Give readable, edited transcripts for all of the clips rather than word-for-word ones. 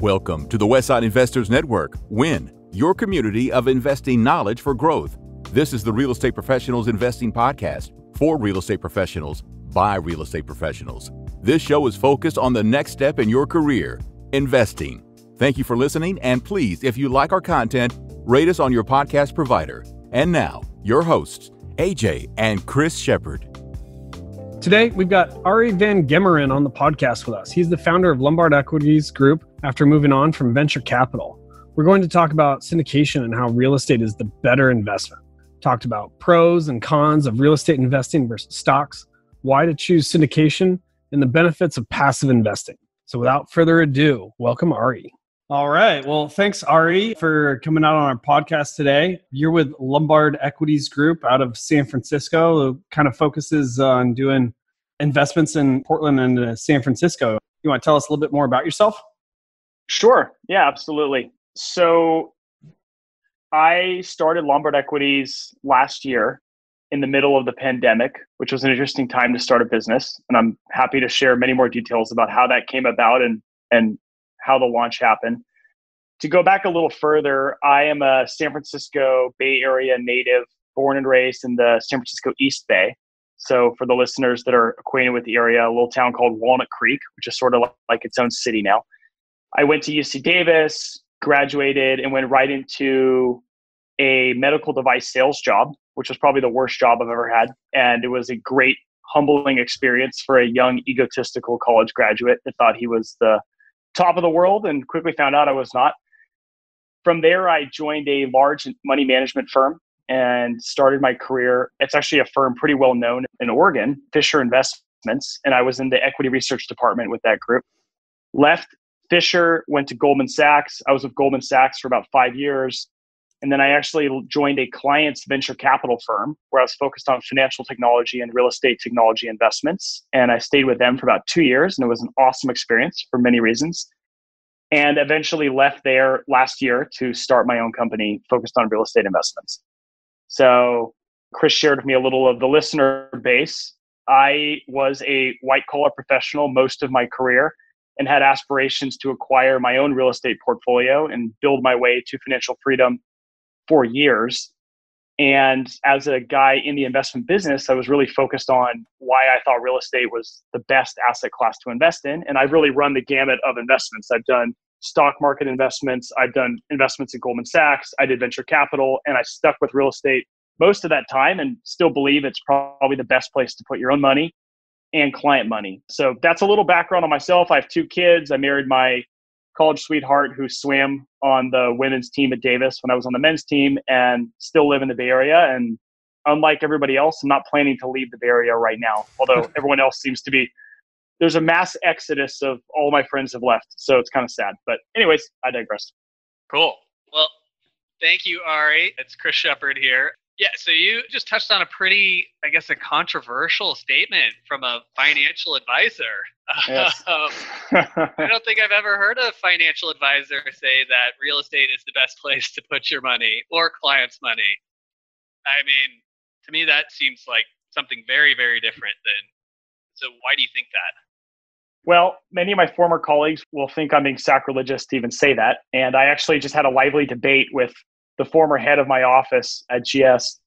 Welcome to the Westside Investors Network, WIN, your community of investing knowledge for growth. This is the Real Estate Professionals Investing Podcast for real estate professionals by real estate professionals. This show is focused on the next step in your career, investing. Thank you for listening, and please, if you like our content, rate us on your podcast provider. And now, your hosts, AJ and Chris Shepard. Today, we've got Arie Van Gemeren on the podcast with us. He's the founder of Lombard Equities Group after moving on from venture capital. We're going to talk about syndication and how real estate is the better investment. Talked about pros and cons of real estate investing versus stocks, why to choose syndication, and the benefits of passive investing. So without further ado, welcome Arie. All right. Well, thanks, Arie, for coming out on our podcast today. You're with Lombard Equities Group out of San Francisco, who kind of focuses on doing investments in Portland and San Francisco. You want to tell us a little bit more about yourself? Sure. Yeah, absolutely. So I started Lombard Equities last year in the middle of the pandemic, which was an interesting time to start a business. And I'm happy to share many more details about how that came about and how the launch happened. To go back a little further, I am a San Francisco Bay Area native, born and raised in the San Francisco East Bay. So for the listeners that are acquainted with the area, a little town called Walnut Creek, which is sort of like its own city now. I went to UC Davis, graduated, and went right into a medical device sales job, which was probably the worst job I've ever had. And it was a great, humbling experience for a young, egotistical college graduate that thought he was the top of the world and quickly found out I was not. From there, I joined a large money management firm and started my career. It's actually a firm pretty well known in Oregon, Fisher Investments, and I was in the equity research department with that group. Left Fisher, went to Goldman Sachs. I was with Goldman Sachs for about 5 years. And then I actually joined a client's venture capital firm where I was focused on financial technology and real estate technology investments. And I stayed with them for about 2 years, and it was an awesome experience for many reasons. And eventually left there last year to start my own company focused on real estate investments. So Chris shared with me a little of the listener base. I was a white-collar professional most of my career and had aspirations to acquire my own real estate portfolio and build my way to financial freedom for years. And as a guy in the investment business, I was really focused on why I thought real estate was the best asset class to invest in. And I've really run the gamut of investments. I've done stock market investments. I've done investments in Goldman Sachs. I did venture capital, and I stuck with real estate most of that time and still believe it's probably the best place to put your own money and client money. So that's a little background on myself. I have 2 kids. I married my college sweetheart who swam on the women's team at Davis when I was on the men's team, and still live in the Bay Area. And unlike everybody else, I'm not planning to leave the Bay Area right now, although everyone else seems to be. There's a mass exodus of all my friends have left. So it's kind of sad. But anyways, I digress. Cool. Well, thank you, Arie. It's Chris Shepard here. Yeah, so you just touched on a pretty, I guess, a controversial statement from a financial advisor. Yes. I don't think I've ever heard a financial advisor say that real estate is the best place to put your money or clients' money. I mean, to me, that seems like something very, very different so why do you think that? Well, many of my former colleagues will think I'm being sacrilegious to even say that. And I actually just had a lively debate with the former head of my office at GS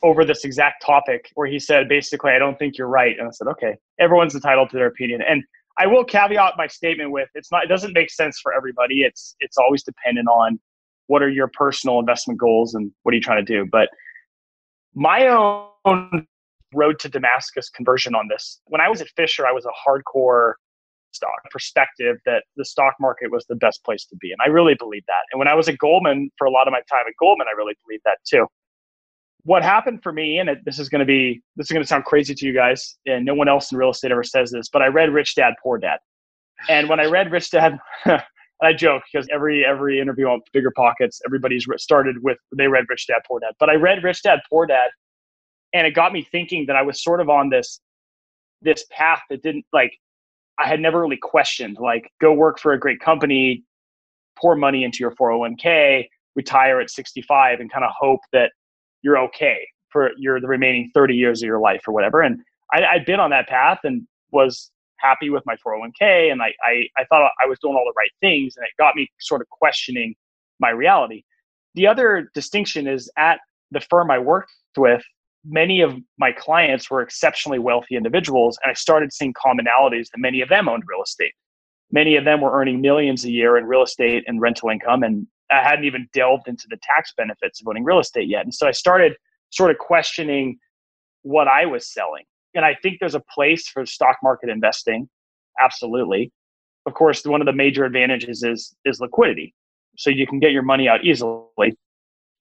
over this exact topic, where he said, basically, I don't think you're right. And I said, okay, everyone's entitled to their opinion. And I will caveat my statement with, it doesn't make sense for everybody. It's always dependent on what are your personal investment goals and what are you trying to do. But my own road to Damascus conversion on this, when I was at Fisher, I was a hardcore stock perspective that the stock market was the best place to be. And I really believed that. And when I was at Goldman, for a lot of my time at Goldman, I really believed that too. What happened for me, and this is going to sound crazy to you guys, and no one else in real estate ever says this, but I read Rich Dad, Poor Dad. And when I read Rich Dad, I joke because every interview on Bigger Pockets, everybody's started with, they read Rich Dad, Poor Dad. But I read Rich Dad, Poor Dad, and it got me thinking that I was sort of on this path that didn't, like, I had never really questioned, like, go work for a great company, pour money into your 401k, retire at 65, and kind of hope that you're okay for the remaining 30 years of your life or whatever. And I'd been on that path and was happy with my 401k, and I thought I was doing all the right things, and it got me sort of questioning my reality. The other distinction is at the firm I worked with, many of my clients were exceptionally wealthy individuals, and I started seeing commonalities that many of them owned real estate. Many of them were earning millions a year in real estate and rental income, and I hadn't even delved into the tax benefits of owning real estate yet. And so I started sort of questioning what I was selling. And I think there's a place for stock market investing. Absolutely. Of course, one of the major advantages is liquidity. So you can get your money out easily.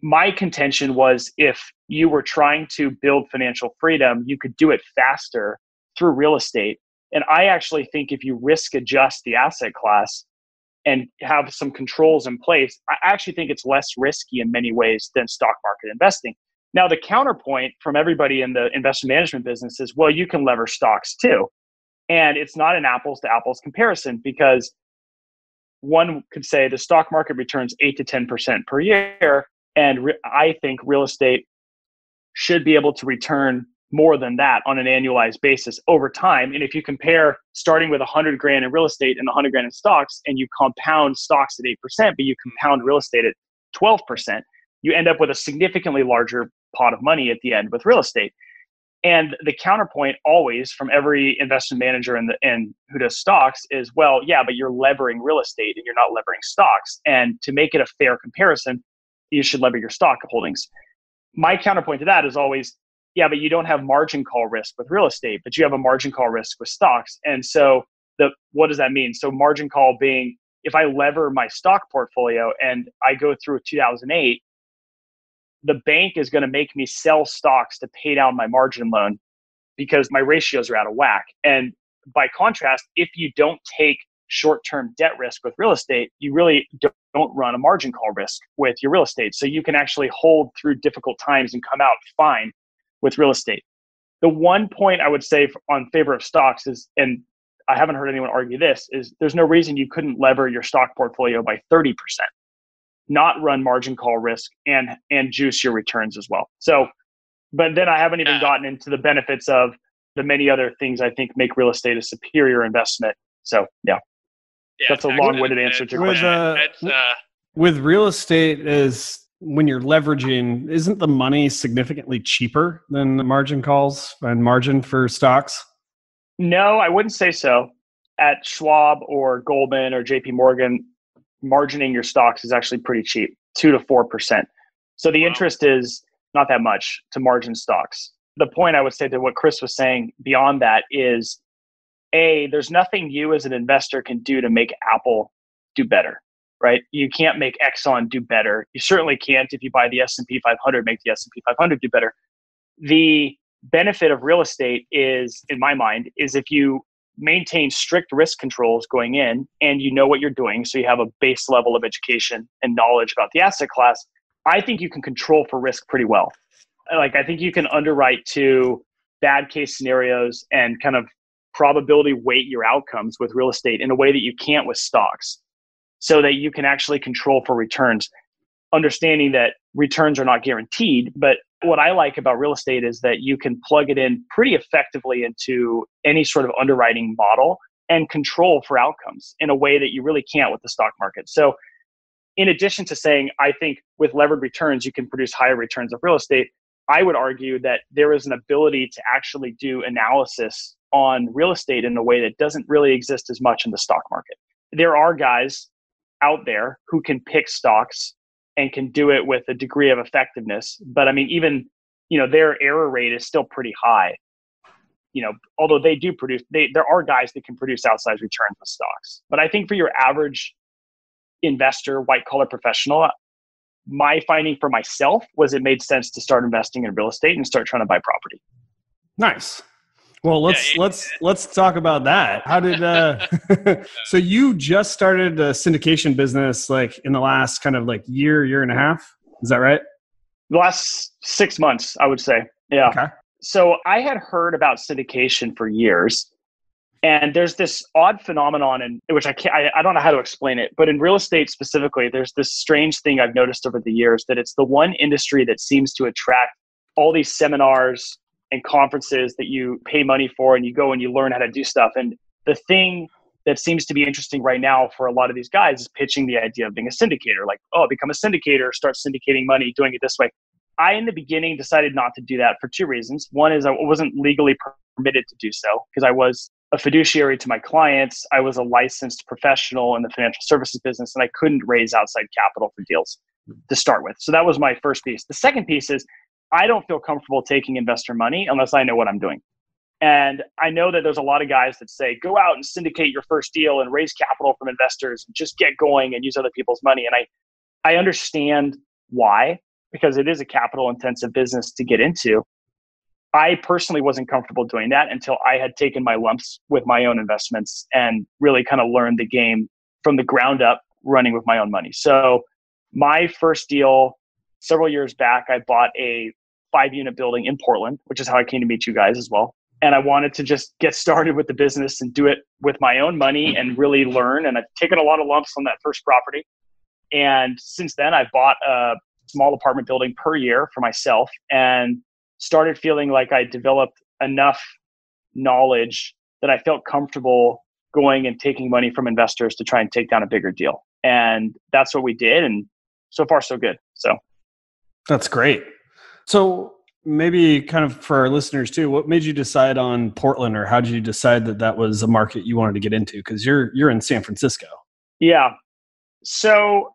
My contention was if you were trying to build financial freedom, you could do it faster through real estate. And I actually think if you risk adjust the asset class and have some controls in place, I actually think it's less risky in many ways than stock market investing. Now, the counterpoint from everybody in the investment management business is, well, you can lever stocks too. And it's not an apples to apples comparison, because one could say the stock market returns 8 to 10% per year. And I think real estate should be able to return more than that on an annualized basis over time. And if you compare starting with 100 grand in real estate and 100 grand in stocks, and you compound stocks at 8%, but you compound real estate at 12%, you end up with a significantly larger pot of money at the end with real estate. And the counterpoint always from every investment manager and who does stocks is, well, yeah, but you're levering real estate and you're not levering stocks. And to make it a fair comparison, you should lever your stock holdings. My counterpoint to that is always, yeah, but you don't have margin call risk with real estate, but you have a margin call risk with stocks. And so what does that mean? So margin call being, if I lever my stock portfolio and I go through 2008, the bank is going to make me sell stocks to pay down my margin loan because my ratios are out of whack. And by contrast, if you don't take short-term debt risk with real estate, you really don't run a margin call risk with your real estate. So you can actually hold through difficult times and come out fine with real estate. The one point I would say on favor of stocks is, and I haven't heard anyone argue this, is there's no reason you couldn't lever your stock portfolio by 30%. Not run margin call risk and juice your returns as well. So, but then I haven't even gotten into the benefits of the many other things I think make real estate a superior investment. So yeah that's a long-winded answer to your question. With real estate, is when you're leveraging, isn't the money significantly cheaper than the margin calls and margin for stocks? No, I wouldn't say so. At Schwab or Goldman or JP Morgan, margining your stocks is actually pretty cheap, 2 to 4%. So the interest is not that much to margin stocks. The point I would say to what Chris was saying beyond that is, there's nothing you as an investor can do to make Apple do better, right? You can't make Exxon do better. You certainly can't, if you buy the S&P 500, make the S&P 500 do better. The benefit of real estate is, in my mind, is if you maintain strict risk controls going in and you know what you're doing, so you have a base level of education and knowledge about the asset class, I think you can control for risk pretty well. Like, I think you can underwrite to bad case scenarios and kind of probability weight your outcomes with real estate in a way that you can't with stocks, so that you can actually control for returns, understanding that returns are not guaranteed. But what I like about real estate is that you can plug it in pretty effectively into any sort of underwriting model and control for outcomes in a way that you really can't with the stock market. So in addition to saying, I think with levered returns, you can produce higher returns of real estate, I would argue that there is an ability to actually do analysis on real estate in a way that doesn't really exist as much in the stock market. There are guys out there who can pick stocks and can do it with a degree of effectiveness. But I mean, even, their error rate is still pretty high. Although they do produce, there are guys that can produce outsized returns with stocks. But I think for your average investor, white collar professional, my finding for myself was it made sense to start investing in real estate and start trying to buy property. Nice. Well, let's talk about that. How did so you just started a syndication business like in the last kind of like year and a half? Is that right? The last 6 months, I would say. Yeah. Okay. So I had heard about syndication for years, and there's this odd phenomenon in which I don't know how to explain it, but in real estate specifically, there's this strange thing I've noticed over the years that it's the one industry that seems to attract all these seminars and conferences that you pay money for, and you go and you learn how to do stuff. And the thing that seems to be interesting right now for a lot of these guys is pitching the idea of being a syndicator. Like, oh, become a syndicator, start syndicating money, doing it this way. I, in the beginning, decided not to do that for two reasons. One is I wasn't legally permitted to do so because I was a fiduciary to my clients. I was a licensed professional in the financial services business, and I couldn't raise outside capital for deals to start with. So that was my first piece. The second piece is I don't feel comfortable taking investor money unless I know what I'm doing. And I know that there's a lot of guys that say, go out and syndicate your first deal and raise capital from investors and just get going and use other people's money. And I understand why, because it is a capital intensive business to get into. I personally wasn't comfortable doing that until I had taken my lumps with my own investments and really kind of learned the game from the ground up, running with my own money. So my first deal several years back, I bought a 5-unit building in Portland, which is how I came to meet you guys as well. And I wanted to just get started with the business and do it with my own money and really learn. And I've taken a lot of lumps on that first property. And since then, I bought a small apartment building per year for myself and started feeling like I developed enough knowledge that I felt comfortable going and taking money from investors to try and take down a bigger deal. And that's what we did. And so far, so good. So that's great. So maybe kind of for our listeners too, what made you decide on Portland, or how did you decide that that was a market you wanted to get into? Because you're in San Francisco. Yeah. So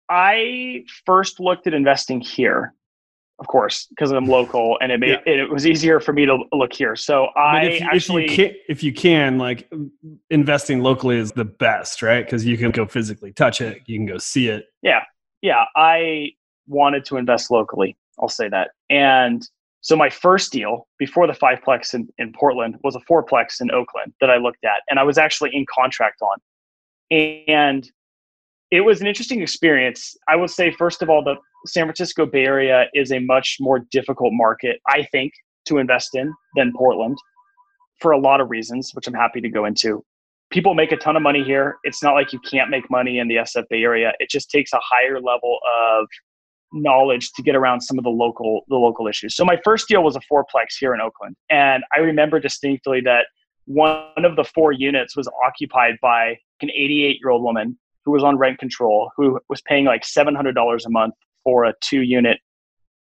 I first looked at investing here, of course, because I'm local, and it was easier for me to look here. So if you can, like, investing locally is the best, right? Because you can go physically touch it, you can go see it. Yeah. I wanted to invest locally. I'll say that. And so my first deal before the 5-plex in Portland was a 4-plex in Oakland that I looked at, and I was actually in contract on. And it was an interesting experience. I would say, first of all, the San Francisco Bay Area is a much more difficult market, I think, to invest in than Portland for a lot of reasons, which I'm happy to go into. People make a ton of money here. It's not like you can't make money in the SF Bay Area. It just takes a higher level of knowledge to get around some of the local issues. So my first deal was a 4-plex here in Oakland. And I remember distinctly that one of the 4 units was occupied by an 88-year-old woman who was on rent control, who was paying like $700 a month for a 2-unit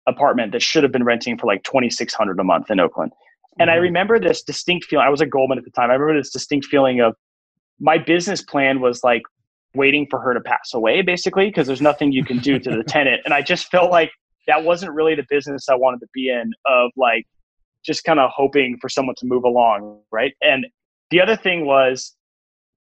apartment that should have been renting for like $2,600 a month in Oakland. And I remember this distinct feeling. I was at Goldman at the time. I remember this distinct feeling of my business plan was like waiting for her to pass away, basically, because there's nothing you can do to the tenant. And I just felt like that wasn't really the business I wanted to be in, of like just kind of hoping for someone to move along, right? And the other thing was,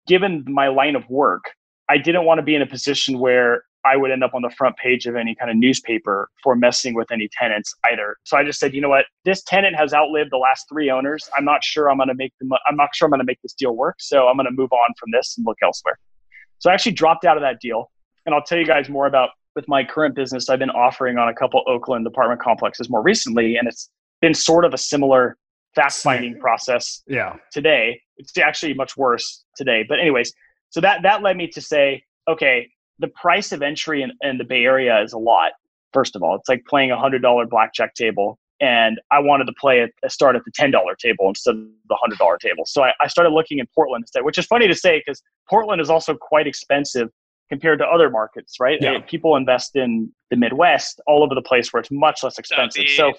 given my line of work, I didn't want to be in a position where I would end up on the front page of any kind of newspaper for messing with any tenants either. So I just said, you know what, this tenant has outlived the last 3 owners. I'm not sure I'm going to make this deal work. So I'm going to move on from this and look elsewhere. So I actually dropped out of that deal. And I'll tell you guys more about, with my current business, I've been offering on a couple Oakland apartment complexes more recently. And it's been sort of a similar fact-finding process today. It's actually much worse today. But anyways, so that led me to say, okay, the price of entry in the Bay Area is a lot. First of all, it's like playing $100 blackjack table. And I wanted to start at the $10 table instead of the $100 table. So I started looking in Portland instead, which is funny to say because Portland is also quite expensive compared to other markets, right? Yeah. People invest in the Midwest, all over the place, where it's much less expensive. So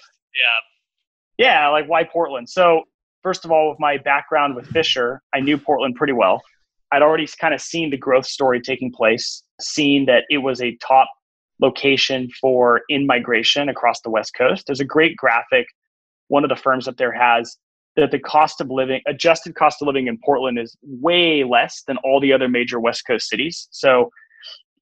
like, why Portland? So first of all, with my background with Fisher, I knew Portland pretty well. I'd already kind of seen the growth story taking place, seen that it was a top location for in-migration across the West Coast. There's a great graphic one of the firms up there has, that the adjusted cost of living in Portland is way less than all the other major West Coast cities. So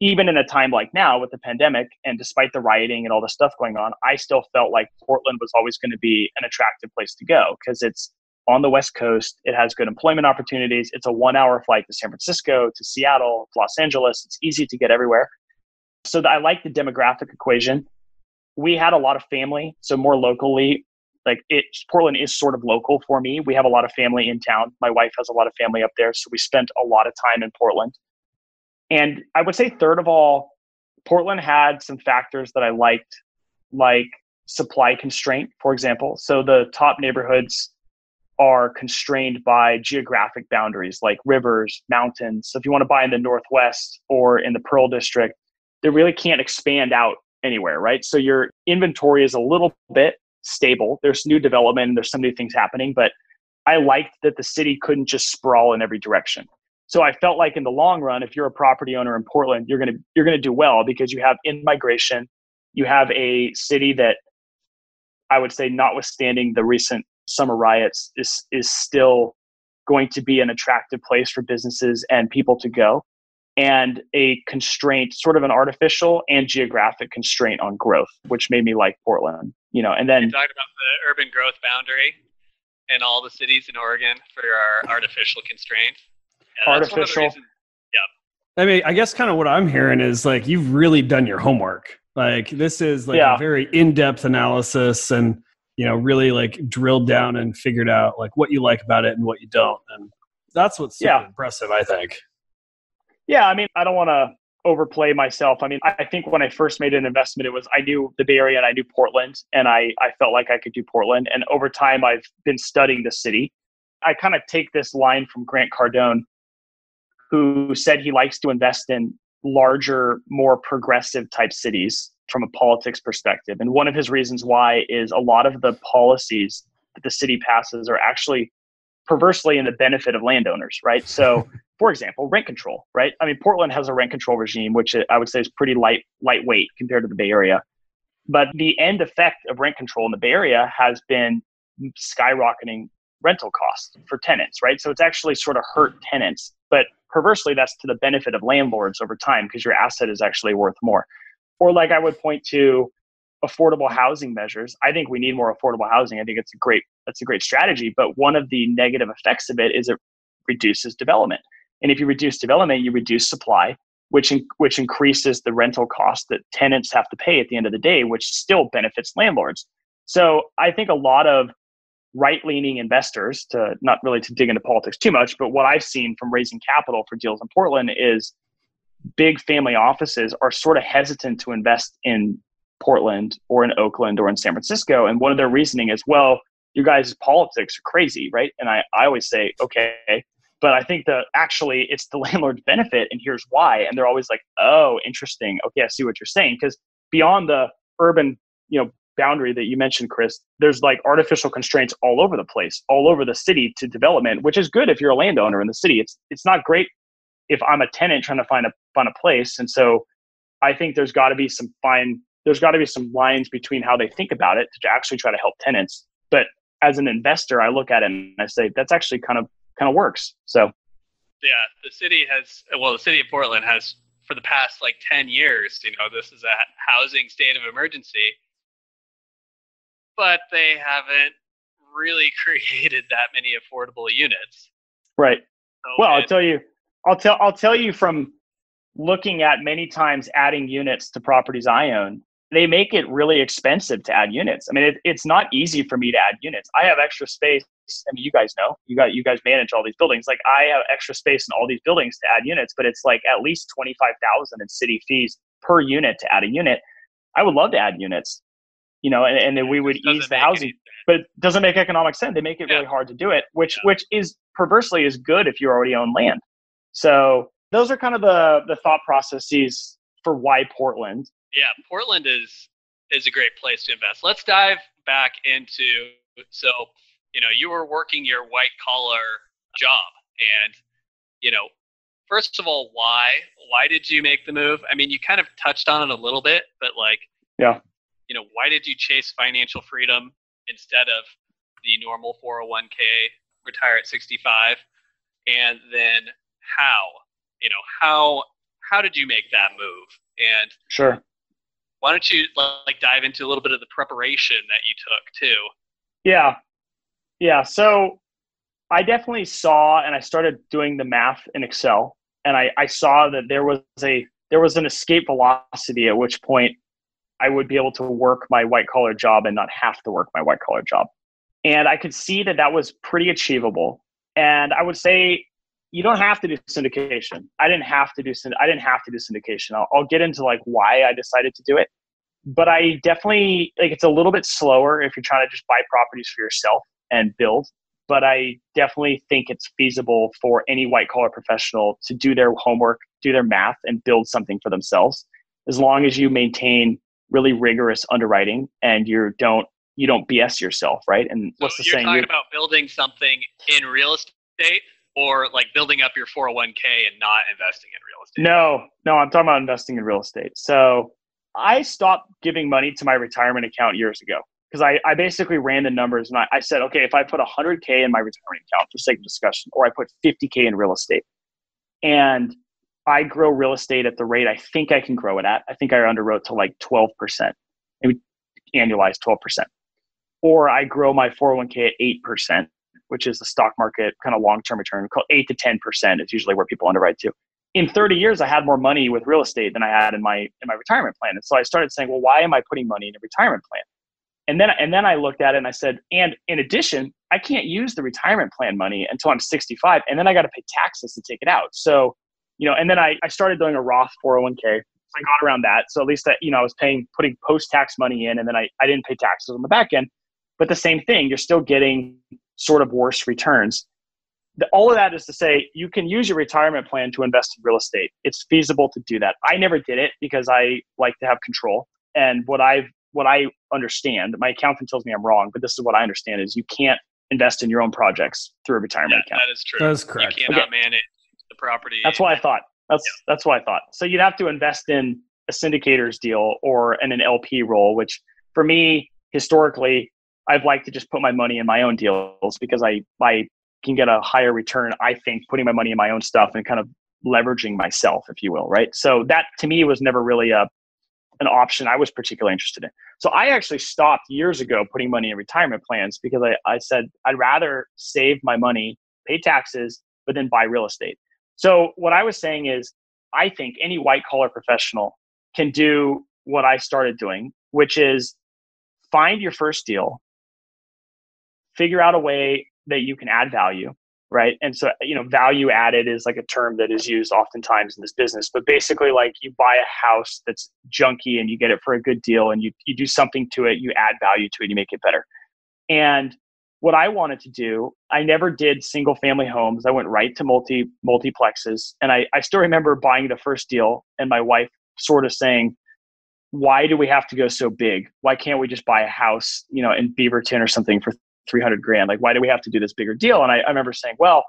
even in a time like now with the pandemic, and despite the rioting and all the stuff going on, I still felt like Portland was always going to be an attractive place to go because it's on the West Coast. It has good employment opportunities. It's a 1-hour flight to San Francisco, to Seattle, to Los Angeles. It's easy to get everywhere. So I like the demographic equation. We had a lot of family, so more locally, Portland is sort of local for me. We have a lot of family in town. My wife has a lot of family up there, so we spent a lot of time in Portland. And I would say, third of all, Portland had some factors that I liked, like supply constraint, for example. So the top neighborhoods are constrained by geographic boundaries like rivers, mountains. So if you want to buy in the Northwest or in the Pearl District, they really can't expand out anywhere, right? So your inventory is a little bit stable. There's new development and there's so many things happening, but I liked that the city couldn't just sprawl in every direction. So I felt like in the long run, if you're a property owner in Portland, you're gonna do well because you have in-migration, you have a city that I would say, notwithstanding the recent summer riots, is still going to be an attractive place for businesses and people to go, and a constraint, sort of an artificial and geographic constraint on growth, which made me like Portland. And then you talked about the urban growth boundary in all the cities in Oregon for our artificial constraints. Yeah, artificial. Yeah. I mean, I guess kind of what I'm hearing is like, you've really done your homework. Like this is like a very in-depth analysis and, really like drilled down and figured out like what you like about it and what you don't. And that's what's super impressive, I think. Yeah. I mean, I don't want to overplay myself. I mean, I think when I first made an investment, I knew the Bay Area and I knew Portland, and I felt like I could do Portland. And over time, I've been studying the city. I kind of take this line from Grant Cardone, who said he likes to invest in larger, more progressive type cities from a politics perspective. And one of his reasons why is a lot of the policies that the city passes are actually perversely in the benefit of landowners, right? So, for example, rent control, right? I mean, Portland has a rent control regime, which I would say is pretty lightweight compared to the Bay Area. But the end effect of rent control in the Bay Area has been skyrocketing rental costs for tenants, right? So it's actually sort of hurt tenants, but perversely, that's to the benefit of landlords over time because your asset is actually worth more. Or like I would point to affordable housing measures. I think we need more affordable housing. I think that's a great strategy. But one of the negative effects of it is it reduces development. And if you reduce development, you reduce supply, which increases the rental cost that tenants have to pay at the end of the day, which still benefits landlords. So I think a lot of right-leaning investors, to not really to dig into politics too much, but what I've seen from raising capital for deals in Portland is big family offices are sort of hesitant to invest in Portland or in Oakland or in San Francisco. And one of their reasoning is, well, you guys' politics are crazy, right? And I always say, okay, but I think that actually it's the landlord's benefit, and here's why. And they're always like, oh, interesting. Okay, I see what you're saying. Because beyond the urban, boundary that you mentioned, Chris, there's like artificial constraints all over the place, all over the city to development, which is good if you're a landowner in the city. It's not great if I'm a tenant trying to find a place. And so I think there's got to be some lines between how they think about it to actually try to help tenants. But as an investor, I look at it and I say that's actually kind of works. So yeah, the city of Portland has for the past like 10 years, this is a housing state of emergency, but they haven't really created that many affordable units. Right. So well, I'll tell you from looking at many times adding units to properties I own, they make it really expensive to add units. I mean, it's not easy for me to add units. I have extra space. I mean, you guys know, you guys manage all these buildings. Like I have extra space in all these buildings to add units, but it's like at least $25,000 in city fees per unit to add a unit. I would love to add units, and then we would ease the housing, but it doesn't make economic sense. They make it really hard to do it, which is perversely is good if you already own land. So those are kind of the thought processes for why Portland. Yeah, Portland is a great place to invest. Let's dive back into, so, you were working your white collar job, and, first of all, why did you make the move? I mean, you kind of touched on it a little bit, but why did you chase financial freedom instead of the normal 401k, retire at 65? And then how did you make that move? And sure. Why don't you dive into a little bit of the preparation that you took too? Yeah. So I definitely saw, and I started doing the math in Excel, and I saw that there was an escape velocity at which point I would be able to work my white collar job and not have to work my white collar job. And I could see that was pretty achievable. And I would say you don't have to do syndication. I didn't have to do syndication. I'll get into why I decided to do it. But I definitely it's a little bit slower if you're trying to just buy properties for yourself and build. but I definitely think it's feasible for any white collar professional to do their homework, do their math, and build something for themselves, as long as you maintain really rigorous underwriting and you don't BS yourself, right? And so what's the you're saying? Talking about building something in real estate, or like building up your 401k and not investing in real estate? No, I'm talking about investing in real estate. So I stopped giving money to my retirement account years ago because I basically ran the numbers and I said, okay, if I put 100K in my retirement account for sake of discussion, or I put 50K in real estate, and I grow real estate at the rate I think I can grow it at. I think I underwrote to like 12%, maybe annualized 12%. Or I grow my 401k at 8%, which is the stock market kind of long-term return. Called 8 to 10% is usually where people underwrite to. In 30 years, I had more money with real estate than I had in my retirement plan. And so I started saying, well, why am I putting money in a retirement plan? And then I looked at it and I said, and in addition, I can't use the retirement plan money until I'm 65, and then I got to pay taxes to take it out. So, and then I started doing a Roth 401k. I got around that. So at least I was putting post-tax money in, and then I didn't pay taxes on the back end. But the same thing, you're still getting sort of worse returns. All of that is to say, you can use your retirement plan to invest in real estate. It's feasible to do that. I never did it because I like to have control. And what I understand, my accountant tells me I'm wrong, but this is what I understand, is you can't invest in your own projects through a retirement account. That is true. That is correct. You cannot manage the property. That's what I thought. That's what I thought. So you'd have to invest in a syndicator's deal or in an LP role, which for me, historically, I've liked to just put my money in my own deals because I can get a higher return, I think, putting my money in my own stuff and kind of leveraging myself, if you will, right? So that to me was never really an option I was particularly interested in. So I actually stopped years ago putting money in retirement plans because I said I'd rather save my money, pay taxes, but then buy real estate. So what I was saying is, I think any white collar professional can do what I started doing, which is find your first deal, figure out a way that you can add value, right? And so, value added is like a term that is used oftentimes in this business, but basically like you buy a house that's junky and you get it for a good deal and you do something to it, you add value to it, you make it better. And what I wanted to do, I never did single family homes. I went right to multiplexes. And I still remember buying the first deal and my wife sort of saying, why do we have to go so big? Why can't we just buy a house, in Beaverton or something for $300,000? Like, why do we have to do this bigger deal? And I remember saying, well,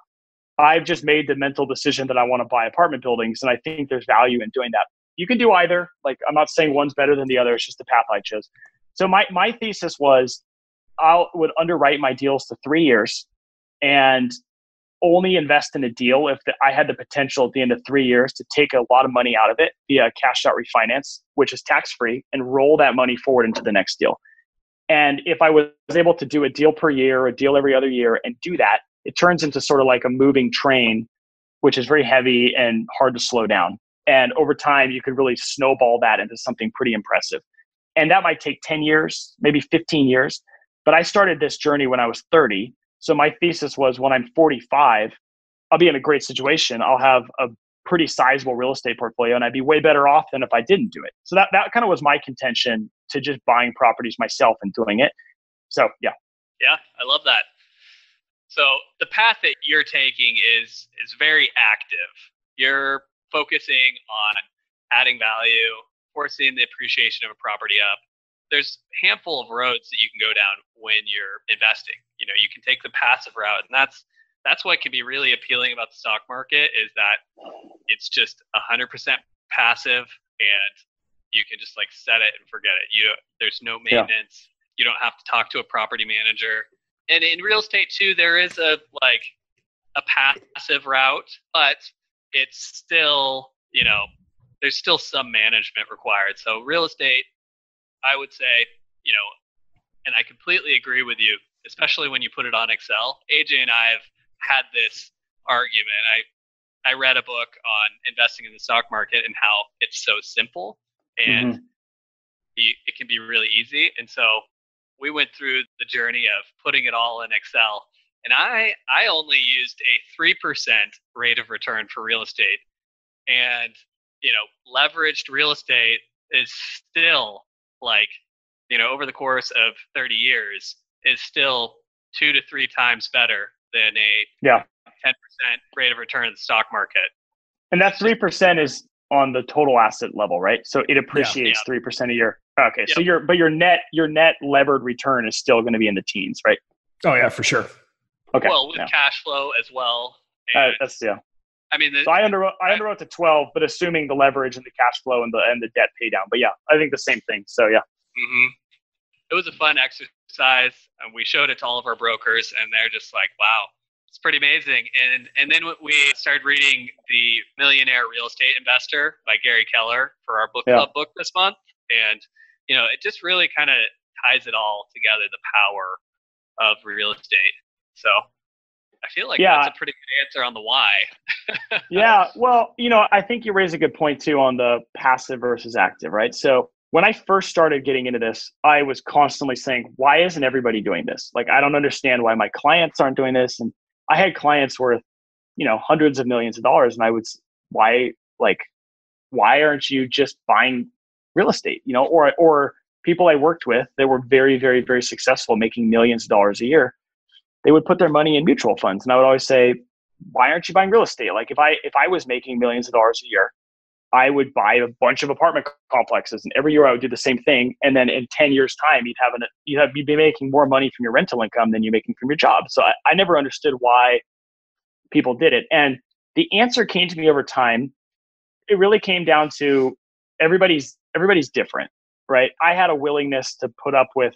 I've just made the mental decision that I want to buy apartment buildings. And I think there's value in doing that. You can do either. Like, I'm not saying one's better than the other. It's just the path I chose. So my thesis was I would underwrite my deals to 3 years and only invest in a deal if I had the potential at the end of 3 years to take a lot of money out of it via cash out refinance, which is tax-free, and roll that money forward into the next deal. And if I was able to do a deal per year or a deal every other year and do that, it turns into sort of like a moving train, which is very heavy and hard to slow down. And over time, you could really snowball that into something pretty impressive. And that might take 10 years, maybe 15 years. But I started this journey when I was 30. So my thesis was when I'm 45, I'll be in a great situation. I'll have a pretty sizable real estate portfolio and I'd be way better off than if I didn't do it. So that kind of was my contention to just buying properties myself and doing it. So, yeah. Yeah, I love that. So the path that you're taking is very active. You're focusing on adding value, forcing the appreciation of a property up. There's a handful of roads that you can go down when you're investing. You can take the passive route, and that's what can be really appealing about the stock market, is that it's just 100% passive, and you can just like set it and forget it. There's no maintenance. Yeah. You don't have to talk to a property manager. And in real estate too, there is a passive route, but it's still, there's still some management required. So real estate, I would say, and I completely agree with you, especially when you put it on Excel. AJ and I have had this argument. I read a book on investing in the stock market and how it's so simple and it can be really easy. And so we went through the journey of putting it all in Excel. And I only used a 3% rate of return for real estate. And, leveraged real estate is still like, over the course of 30 years is still 2 to 3 times better than a 10% rate of return in the stock market. And that 3% is on the total asset level, right? So it appreciates 3% a year. Okay. So your net levered return is still going to be in the teens, right? Oh yeah, for sure. Okay. Well, with cash flow as well. That's I mean, so I underwrote to 12, but assuming the leverage and the cash flow and the debt pay down. But yeah, I think the same thing. So yeah. Mm-hmm. It was a fun exercise, and we showed it to all of our brokers, and they're just like, "Wow, it's pretty amazing." And then we started reading The Millionaire Real Estate Investor by Gary Keller for our book club book this month, and it just really kind of ties it all together, the power of real estate. So I feel like that's a pretty good answer on the why. Yeah, well, I think you raise a good point too on the passive versus active, right? So when I first started getting into this, I was constantly saying, why isn't everybody doing this? Like, I don't understand why my clients aren't doing this. And I had clients worth, hundreds of millions of dollars. And I would, why aren't you just buying real estate? Or people I worked with that were very, very, very successful, making millions of dollars a year. They would put their money in mutual funds. And I would always say, why aren't you buying real estate? Like if I was making millions of dollars a year, I would buy a bunch of apartment complexes, and every year I would do the same thing. And then in 10 years time, you'd be making more money from your rental income than you're making from your job. So I never understood why people did it. And the answer came to me over time. It really came down to everybody's different, right? I had a willingness to put up with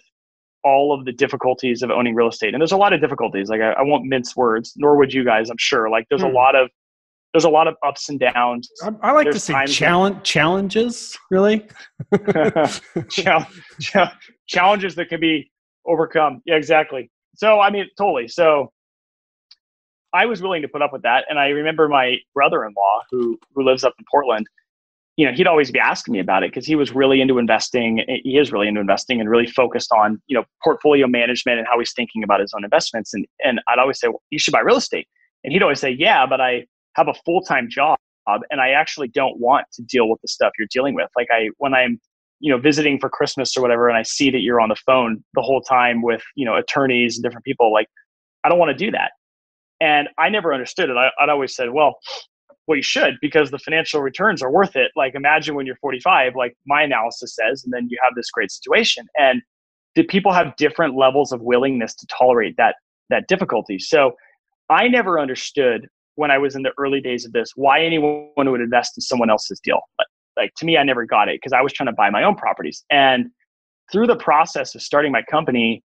all of the difficulties of owning real estate. And there's a lot of difficulties. Like I won't mince words, nor would you guys, I'm sure. Like there's a lot of ups and downs. I like to say challenges, really. Challenges that can be overcome. Yeah, exactly. So, I mean, totally. So I was willing to put up with that. And I remember my brother-in-law who lives up in Portland, he'd always be asking me about it because he was really into investing. He is really into investing and really focused on, portfolio management and how he's thinking about his own investments. And I'd always say, well, you should buy real estate. And he'd always say, yeah, but I have a full-time job and I actually don't want to deal with the stuff you're dealing with. Like when I'm, visiting for Christmas or whatever, and I see that you're on the phone the whole time with, attorneys and different people, like, I don't want to do that. And I never understood it. I'd always said, well, you should, because the financial returns are worth it. Like imagine when you're 45, like my analysis says, and then you have this great situation. And did people have different levels of willingness to tolerate that difficulty? So I never understood when I was in the early days of this, why anyone would invest in someone else's deal. Like to me, I never got it because I was trying to buy my own properties. And through the process of starting my company,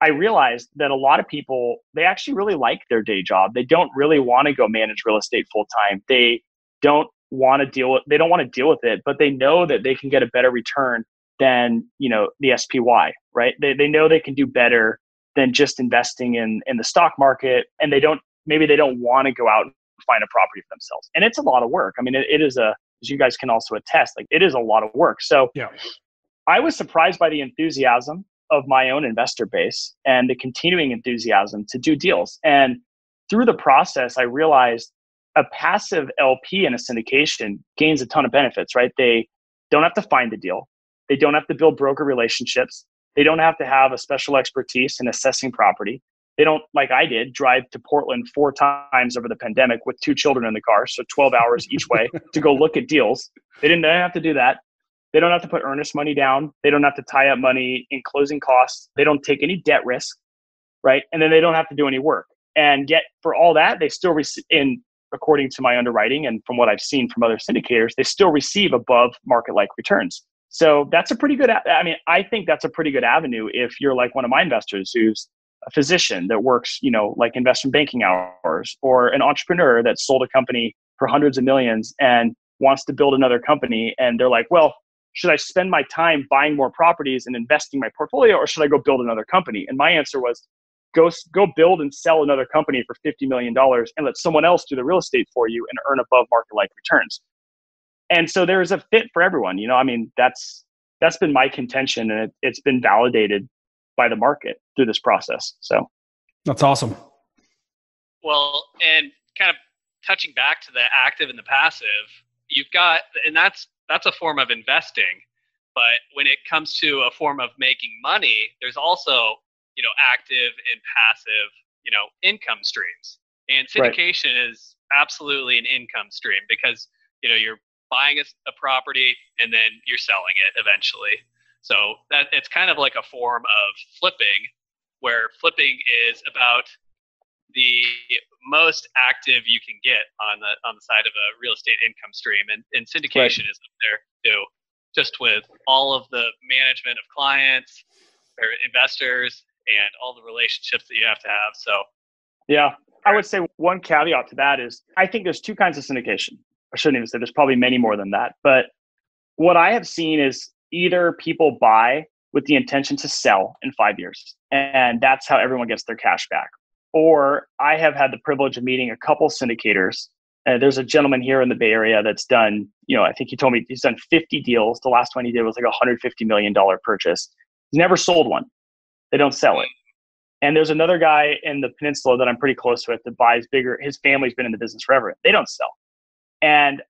I realized that a lot of people, they actually really like their day job. They don't really want to go manage real estate full time. They don't want to deal with it, but they know that they can get a better return than, the SPY, right? They know they can do better than just investing in the stock market. And maybe they don't want to go out and find a property for themselves. And it's a lot of work. I mean, it is as you guys can also attest, like it is a lot of work. So I was surprised by the enthusiasm of my own investor base and the continuing enthusiasm to do deals. And through the process, I realized a passive LP in a syndication gains a ton of benefits, right? They don't have to find the deal. They don't have to build broker relationships. They don't have to have a special expertise in assessing property. They don't, like I did, drive to Portland 4 times over the pandemic with 2 children in the car, so 12 hours each way to go look at deals. They didn't have to do that. They don't have to put earnest money down. They don't have to tie up money in closing costs. They don't take any debt risk, right? And then they don't have to do any work. And yet for all that, they still receive, according to my underwriting and from what I've seen from other syndicators, they still receive above market-like returns. So that's a pretty good, I think that's a pretty good avenue if you're like one of my investors who's a physician that works, like investment banking hours, or an entrepreneur that sold a company for hundreds of millions and wants to build another company. And they're like, well, should I spend my time buying more properties and investing my portfolio, or should I go build another company? And my answer was, go build and sell another company for $50 million and let someone else do the real estate for you and earn above market-like returns. And so there's a fit for everyone. That's been my contention, and it's been validated by the market through this process. So that's awesome. Well, and kind of touching back to the active and the passive, you've got, and that's a form of investing. But when it comes to a form of making money, there's also, active and passive, income streams. And syndication is absolutely an income stream because, you're buying a property and then you're selling it eventually. So that it's kind of like a form of flipping, where flipping is about the most active you can get on the side of a real estate income stream, and syndication is up there too, just with all of the management of clients or investors and all the relationships that you have to have. So yeah, I would say one caveat to that is I think there's two kinds of syndication. I shouldn't even say there's probably many more than that. But what I have seen is either people buy with the intention to sell in 5 years, and that's how everyone gets their cash back. Or I have had the privilege of meeting a couple syndicators. There's a gentleman here in the Bay Area that's done, I think he told me he's done 50 deals. The last one he did was like a $150 million purchase. He's never sold one. They don't sell it. And there's another guy in the peninsula that I'm pretty close with that buys bigger. His family's been in the business forever. They don't sell. And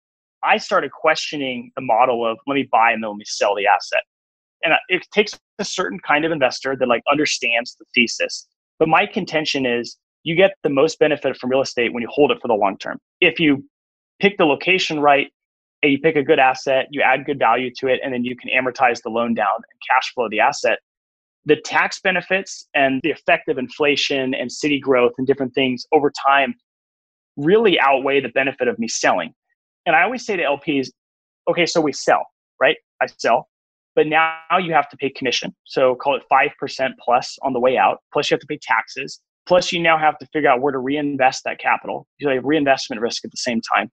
I started questioning the model of let me buy and then let me sell the asset. And it takes a certain kind of investor that understands the thesis. But my contention is you get the most benefit from real estate when you hold it for the long term. If you pick the location right and you pick a good asset, you add good value to it, and then you can amortize the loan down and cash flow the asset, the tax benefits and the effect of inflation and city growth and different things over time really outweigh the benefit of me selling. And I always say to LPs, okay, so we sell, right? I sell, but now you have to pay commission. So call it 5% plus on the way out. Plus you have to pay taxes. Plus you now have to figure out where to reinvest that capital. You have reinvestment risk at the same time.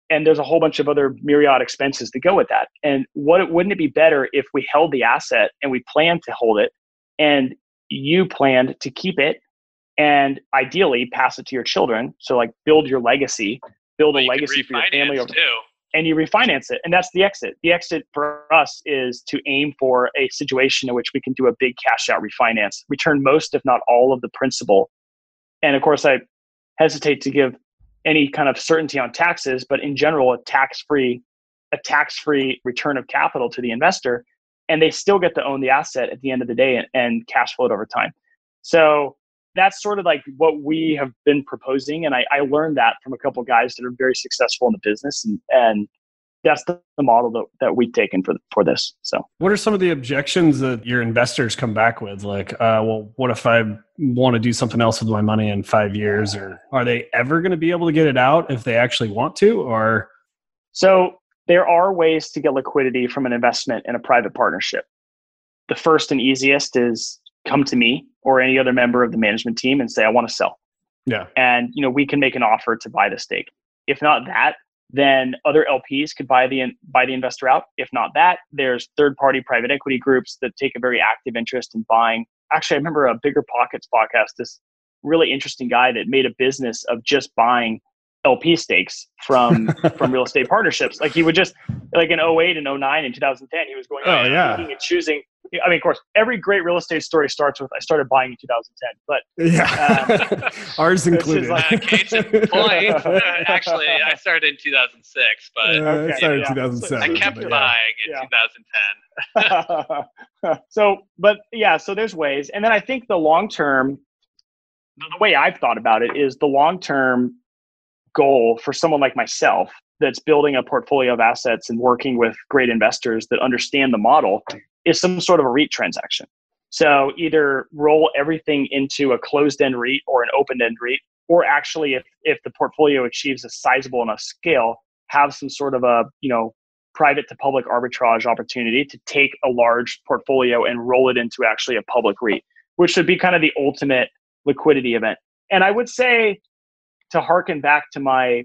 And there's a whole bunch of other myriad expenses that go with that. And wouldn't it be better if we held the asset and we planned to hold it and you planned to keep it and ideally pass it to your children? So build your legacy, build a legacy for your family over, and you refinance it. And that's the exit. The exit for us is to aim for a situation in which we can do a big cash out refinance, return most, if not all, of the principal. And of course, I hesitate to give any kind of certainty on taxes, but in general, a tax-free return of capital to the investor, and they still get to own the asset at the end of the day and cash flow it over time. So that's sort of what we have been proposing. And I learned that from a couple of guys that are very successful in the business. And that's the model that we've taken for this. So what are some of the objections that your investors come back with? Well, what if I want to do something else with my money in 5 years? Or are they ever going to be able to get it out if they actually want to? Or so there are ways to get liquidity from an investment in a private partnership. The first and easiest is come to me or any other member of the management team and say, I want to sell. Yeah. And, we can make an offer to buy the stake. If not that, then other LPs could buy the investor out. If not that, there's third-party private equity groups that take a very active interest in buying. Actually, I remember a Bigger Pockets podcast, this really interesting guy that made a business of just buying LP stakes from real estate partnerships. He would just, in 08 and 09 and 2010, he was going picking and choosing. I mean, of course, every great real estate story starts with, I started buying in 2010, but ours included. Case in point. Actually, I started in 2006, but I started in 2007. I kept buying in 2010. So there's ways. And then I think the long-term, the way I've thought about it is the long-term goal for someone like myself that's building a portfolio of assets and working with great investors that understand the model is some sort of a REIT transaction. So either roll everything into a closed-end REIT or an open-end REIT, or actually if the portfolio achieves a sizable enough scale, have some sort of a private to public arbitrage opportunity to take a large portfolio and roll it into actually a public REIT, which would be kind of the ultimate liquidity event. And I would say, to harken back to my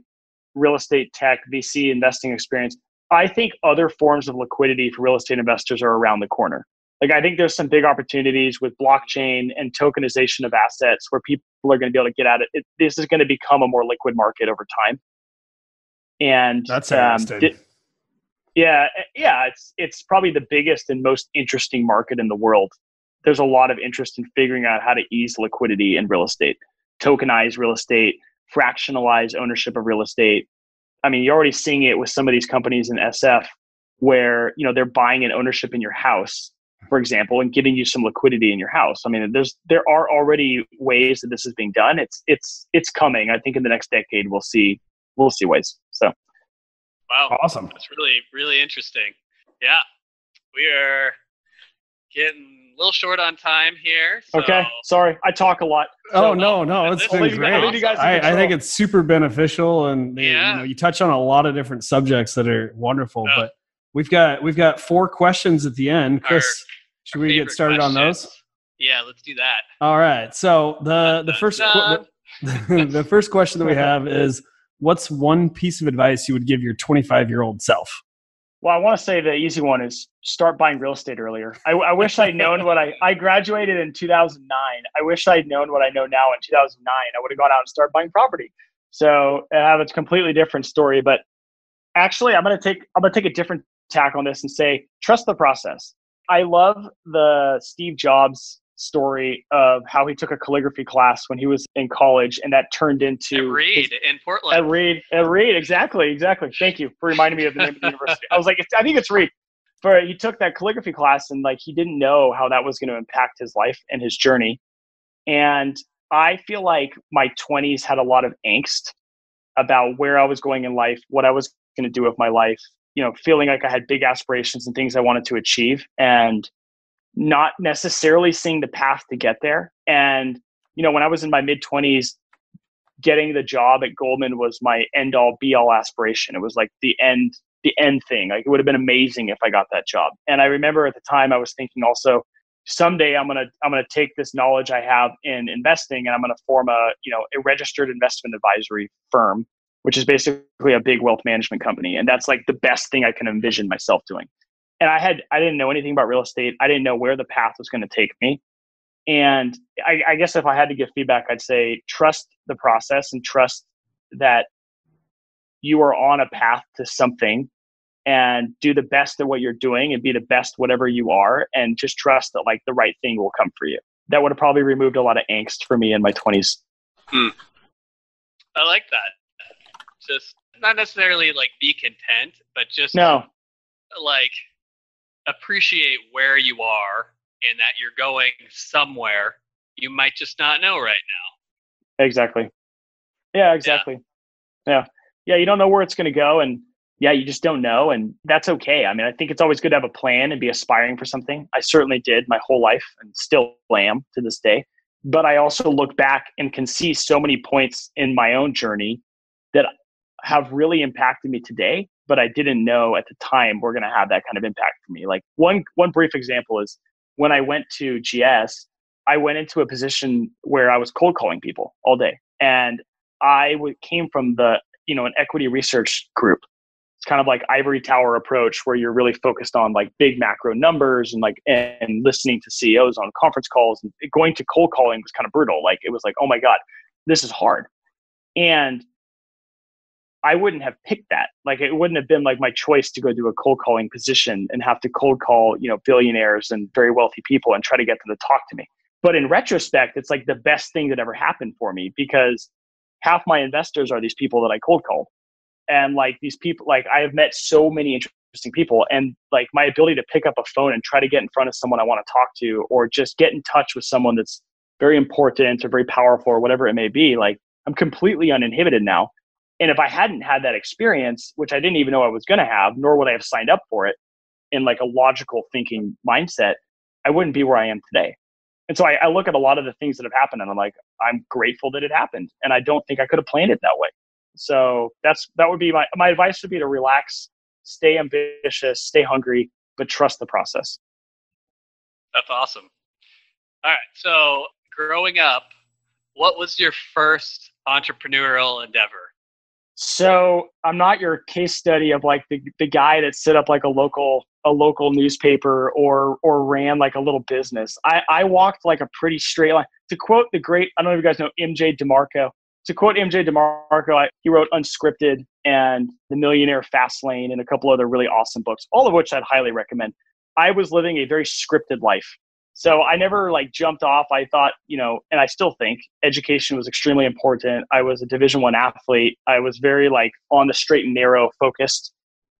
real estate tech VC investing experience, I think other forms of liquidity for real estate investors are around the corner. I think there's some big opportunities with blockchain and tokenization of assets where people are going to be able to get at it. This is going to become a more liquid market over time. And that's interesting. It's probably the biggest and most interesting market in the world. There's a lot of interest in figuring out how to ease liquidity in real estate, tokenize real estate, fractionalize ownership of real estate. I mean, you're already seeing it with some of these companies in SF where, they're buying an ownership in your house for example, and giving you some liquidity in your house. I mean, there are already ways that this is being done. It's coming. I think in the next decade we'll see ways. So, wow, awesome. That's really, really interesting. Yeah, we are getting a little short on time here. So. Okay, sorry, I talk a lot. So, no, it's been great. I think it's super beneficial, and you touch on a lot of different subjects that are wonderful. Yeah. But we've got 4 questions at the end. Chris, should we get started on those? Yeah, let's do that. All right. So the first the first question that we have is, what's one piece of advice you would give your 25-year-old self? Well, I want to say the easy one is start buying real estate earlier. I wish I'd known what I graduated in 2009. I wish I'd known what I know now in 2009. I would have gone out and started buying property. So I have a completely different story. But actually, I'm gonna take a different tack on this and say trust the process. I love the Steve Jobs story of how he took a calligraphy class when he was in college, and that turned into Aries in Portland. Aries, exactly. Thank you for reminding me of the name of the university. I was like, I think it's Reed. But he took that calligraphy class, and like he didn't know how that was going to impact his life and his journey. And I feel like my 20s had a lot of angst about where I was going in life, what I was going to do with my life. Feeling like I had big aspirations and things I wanted to achieve, and not necessarily seeing the path to get there. And, when I was in my mid-20s, getting the job at Goldman was my end-all, be-all aspiration. It was like the end thing. Like, it would have been amazing if I got that job. And I remember at the time I was thinking also, someday I'm gonna take this knowledge I have in investing, and I'm gonna form a registered investment advisory firm, which is basically a big wealth management company. And that's like the best thing I can envision myself doing. And I didn't know anything about real estate. I didn't know where the path was going to take me. And I guess if I had to give feedback, I'd say trust the process and trust that you are on a path to something, and do the best at what you're doing and be the best whatever you are, and just trust that like the right thing will come for you. That would have probably removed a lot of angst for me in my 20s. I like that. Just not necessarily like be content, but just like appreciate where you are and that you're going somewhere you might just not know right now. Exactly. Yeah, exactly. Yeah. You don't know where it's going to go, and you just don't know, and that's okay. I mean, I think it's always good to have a plan and be aspiring for something. I certainly did my whole life and still am to this day. But I also look back and can see so many points in my own journey that have really impacted me today, but I didn't know at the time we're going to have that kind of impact for me. Like one brief example is when I went to GS, I went into a position where I was cold calling people all day. And I came from an equity research group. It's kind of like ivory tower approach, where you're really focused on like big macro numbers and listening to CEOs on conference calls, and going to cold calling was kind of brutal. Like, it was like, oh my God, this is hard. And I wouldn't have picked that. Like, it wouldn't have been like my choice to go do a cold calling position and have to cold call, billionaires and very wealthy people and try to get them to talk to me. But in retrospect, it's like the best thing that ever happened for me, because half my investors are these people that I cold called. And like these people, like I have met so many interesting people, and like my ability to pick up a phone and try to get in front of someone I want to talk to, or just get in touch with someone that's very important or very powerful or whatever it may be, like I'm completely uninhibited now. And if I hadn't had that experience, which I didn't even know I was going to have, nor would I have signed up for it in like a logical thinking mindset, I wouldn't be where I am today. And so I look at a lot of the things that have happened, and I'm like, I'm grateful that it happened. And I don't think I could have planned it that way. So that would be my advice would be to relax, stay ambitious, stay hungry, but trust the process. That's awesome. All right. So growing up, what was your first entrepreneurial endeavor? So I'm not your case study of like the guy that set up like a local newspaper or ran like a little business. I walked like a pretty straight line. To quote the great, I don't know if you guys know MJ DeMarco. To quote MJ DeMarco, he wrote Unscripted and The Millionaire Fastlane and a couple other really awesome books, all of which I'd highly recommend. I was living a very scripted life. So I never like jumped off. I thought, and I still think education was extremely important. I was a Division I athlete. I was very like on the straight and narrow focused.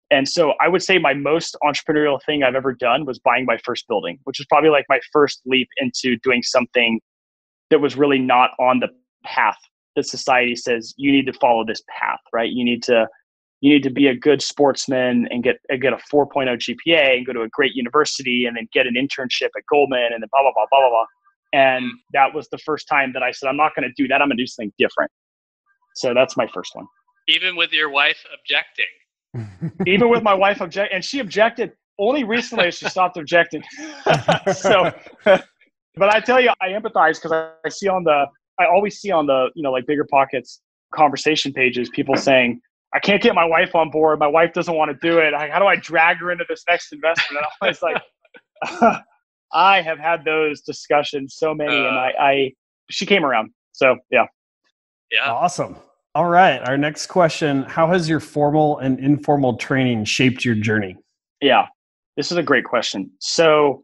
And so I would say my most entrepreneurial thing I've ever done was buying my first building, which is probably like my first leap into doing something that was really not on the path that society says you need to follow this path, right? You need to be a good sportsman and get a 4.0 GPA and go to a great university and then get an internship at Goldman and then blah, blah, blah, blah, blah, blah. And that was the first time that I said, I'm not going to do that. I'm going to do something different. So that's my first one. Even with your wife objecting. Even with my wife and she objected only recently. She stopped objecting. So, but I tell you, I empathize because I always see on the, like Bigger Pockets conversation pages, people saying, I can't get my wife on board. My wife doesn't want to do it. How do I drag her into this next investment? And I'm always like, I have had those discussions, so many, and she came around. So yeah. Awesome. All right. Our next question, how has your formal and informal training shaped your journey? Yeah, this is a great question. So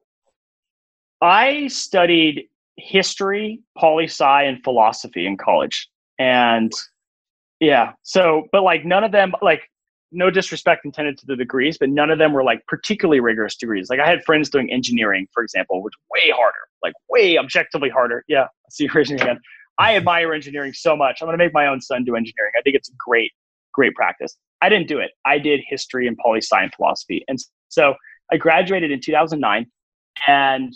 I studied history, poli-sci, and philosophy in college. And but like none of them, like no disrespect intended to the degrees, but none of them were like particularly rigorous degrees. Like I had friends doing engineering, for example, which was way harder, like way objectively harder. Yeah, I see you raising your hand. I admire engineering so much. I'm going to make my own son do engineering. I think it's a great, great practice. I didn't do it. I did history and poli-sci and philosophy. And so I graduated in 2009 and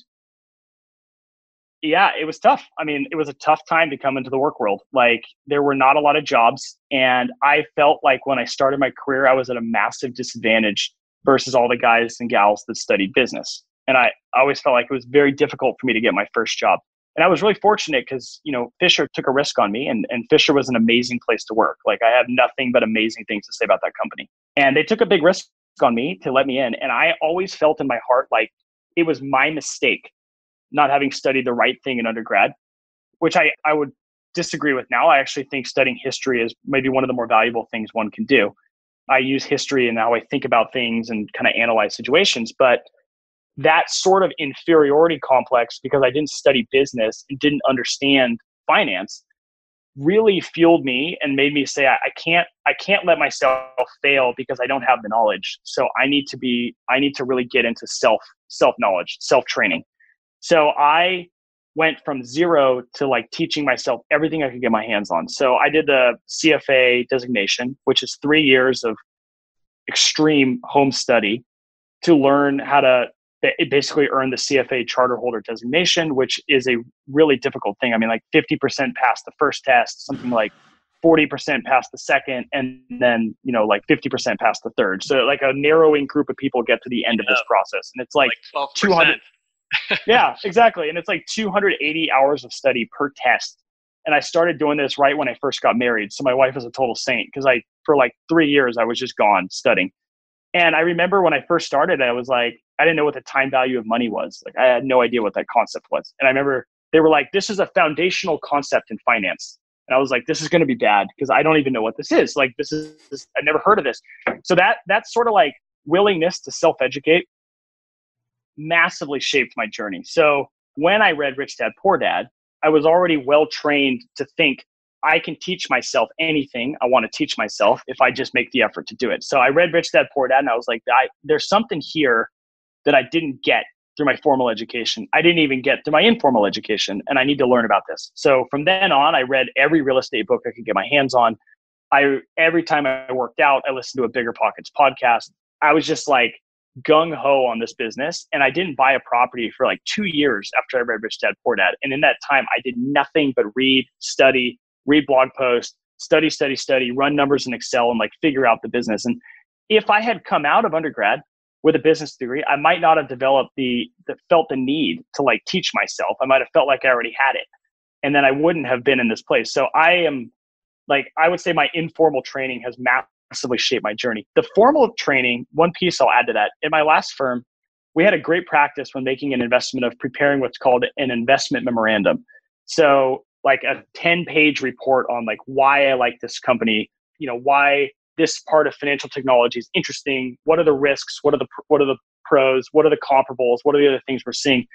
it was tough. I mean, it was a tough time to come into the work world. Like there were not a lot of jobs. And I felt like when I started my career, I was at a massive disadvantage versus all the guys and gals that studied business. And I always felt like it was very difficult for me to get my first job. And I was really fortunate because, Fisher took a risk on me and Fisher was an amazing place to work. Like I have nothing but amazing things to say about that company. And they took a big risk on me to let me in. And I always felt in my heart like it was my mistake not having studied the right thing in undergrad, which I would disagree with now. I actually think studying history is maybe one of the more valuable things one can do. I use history and how I think about things and kind of analyze situations, but that sort of inferiority complex, because I didn't study business and didn't understand finance, really fueled me and made me say, I can't let myself fail because I don't have the knowledge. So I need to really get into self-knowledge, self-training. So I went from zero to like teaching myself everything I could get my hands on. So I did the CFA designation, which is 3 years of extreme home study to learn how to basically earn the CFA charter holder designation, which is a really difficult thing. I mean, like 50% passed the first test, something like 40% passed the second, and then, like 50% passed the third. So like a narrowing group of people get to the end of this process. And it's like 200. Yeah, exactly. And it's like 280 hours of study per test. And I started doing this right when I first got married. So my wife is a total saint because for like 3 years, I was just gone studying. And I remember when I first started, I was like, I didn't know what the time value of money was. Like I had no idea what that concept was. And I remember they were like, this is a foundational concept in finance. And I was like, this is going to be bad because I don't even know what this is. Like I've never heard of this. So that sort of like willingness to self-educate massively shaped my journey. So when I read Rich Dad, Poor Dad, I was already well trained to think I can teach myself anything I want to teach myself if I just make the effort to do it. So I read Rich Dad, Poor Dad, and I was like, there's something here that I didn't get through my formal education. I didn't even get through my informal education, and I need to learn about this. So from then on, I read every real estate book I could get my hands on. Every time I worked out, I listened to a Bigger Pockets podcast. I was just like gung-ho on this business, and I didn't buy a property for like 2 years after I read Rich Dad, Poor Dad. And in that time, I did nothing but read, study, read blog posts, study, run numbers in Excel, and like figure out the business. And if I had come out of undergrad with a business degree, I might not have felt the need to like teach myself. I might have felt like I already had it, and then I wouldn't have been in this place. So I would say my informal training has massively shaped my journey. The formal training, one piece I'll add to that, in my last firm, we had a great practice when making an investment of preparing what's called an investment memorandum. So like a 10-page report on like why I like this company, why this part of financial technology is interesting. What are the risks? What are the pros? What are the comparables? What are the other things we're seeing?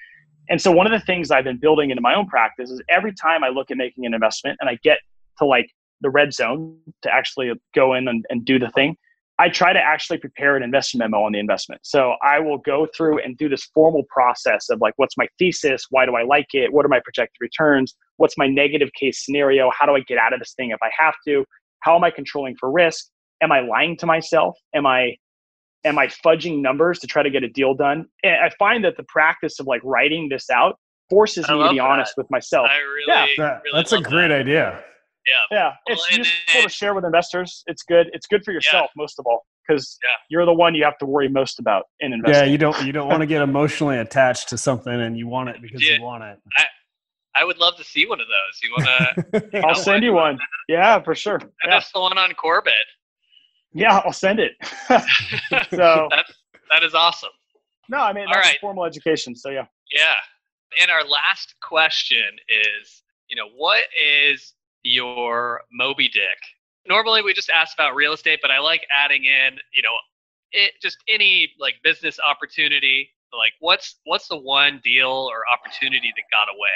And so one of the things I've been building into my own practice is every time I look at making an investment and I get to like the red zone to actually go in and do the thing, I try to actually prepare an investment memo on the investment. So I will go through and do this formal process of like, what's my thesis? Why do I like it? What are my projected returns? What's my negative case scenario? How do I get out of this thing if I have to? How am I controlling for risk? Am I lying to myself? Am I fudging numbers to try to get a deal done? And I find that the practice of like writing this out forces me to be honest with myself. That's a great idea. Yeah. It's useful to share with investors. It's good. It's good for yourself, most of all, because you're the one you have to worry most about in investing. Yeah, you don't want to get emotionally attached to something and you want it because you want it. I would love to see one of those. You want to? I'll send you one. Yeah, for sure. That's the one on Corbett. Yeah, I'll send it. So that is awesome. No, I mean, that's formal education. So yeah. Yeah. And our last question is, what is your Moby Dick? Normally we just ask about real estate, but I like adding in, just any like business opportunity. Like what's the one deal or opportunity that got away?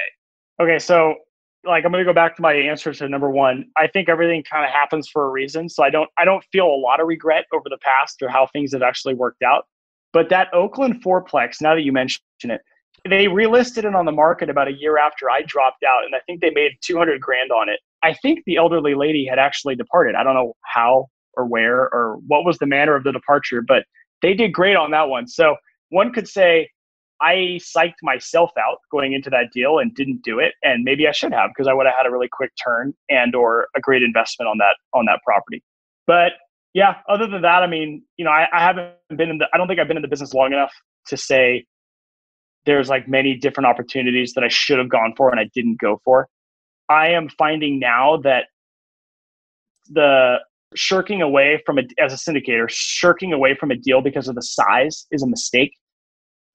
Okay. So like, I'm going to go back to my answer to number one. I think everything kind of happens for a reason. So I don't feel a lot of regret over the past or how things have actually worked out. But that Oakland fourplex, now that you mention it, they relisted it on the market about a year after I dropped out. And I think they made $200,000 on it. I think the elderly lady had actually departed. I don't know how or where or what was the manner of the departure, but they did great on that one. So one could say I psyched myself out going into that deal and didn't do it. And maybe I should have, because I would have had a really quick turn and or a great investment on that property. But yeah, other than that, I mean, I haven't been I don't think I've been in the business long enough to say there's like many different opportunities that I should have gone for and I didn't go for. I am finding now that the shirking away from as a syndicator, shirking away from a deal because of the size is a mistake.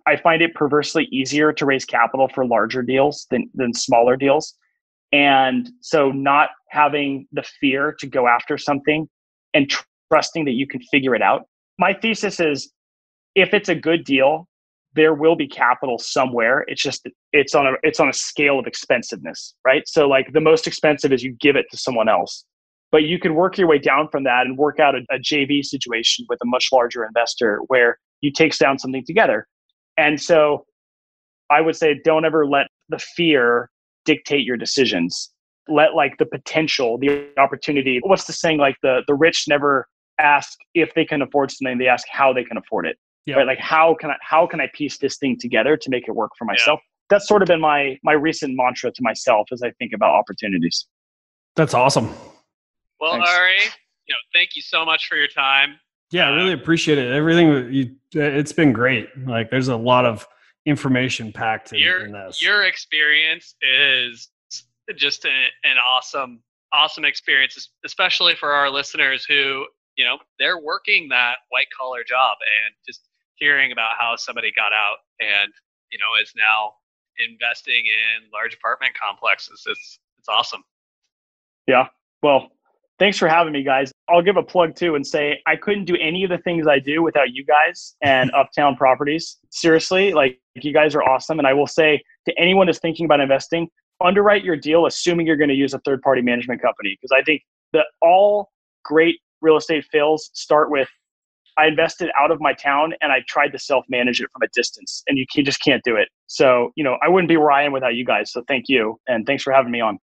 I find it perversely easier to raise capital for larger deals than smaller deals. And so not having the fear to go after something and trusting that you can figure it out. My thesis is if it's a good deal, there will be capital somewhere. It's just, it's on a scale of expensiveness, right? So like the most expensive is you give it to someone else, but you can work your way down from that and work out a JV situation with a much larger investor where you take down something together. And so I would say, don't ever let the fear dictate your decisions. Let like the potential, the opportunity. What's the saying? Like the rich never ask if they can afford something. They ask how they can afford it. Yep. Right? Like how can I piece this thing together to make it work for myself? Yeah. That's sort of been my recent mantra to myself as I think about opportunities. That's awesome. Well, thanks. Arie, thank you so much for your time. Yeah, I really appreciate it. Everything it's been great. Like there's a lot of information packed in this. Your experience is just an awesome experience, especially for our listeners who, they're working that white collar job and just hearing about how somebody got out and, is now investing in large apartment complexes. It's awesome. Yeah. Well, thanks for having me, guys. I'll give a plug too and say I couldn't do any of the things I do without you guys and Uptown Properties. Seriously, like you guys are awesome. And I will say to anyone who's thinking about investing, underwrite your deal assuming you're going to use a third-party management company. Because I think that all great real estate fails start with, I invested out of my town and I tried to self-manage it from a distance, and you just can't do it. So, I wouldn't be where I am without you guys. So thank you. And thanks for having me on.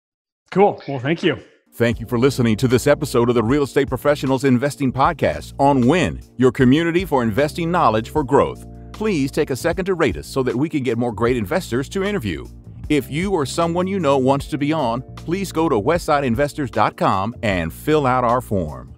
Cool. Well, thank you. Thank you for listening to this episode of the Real Estate Professionals Investing Podcast on Win, your community for investing knowledge for growth. Please take a second to rate us so that we can get more great investors to interview. If you or someone you know wants to be on, please go to westsideinvestors.com and fill out our form.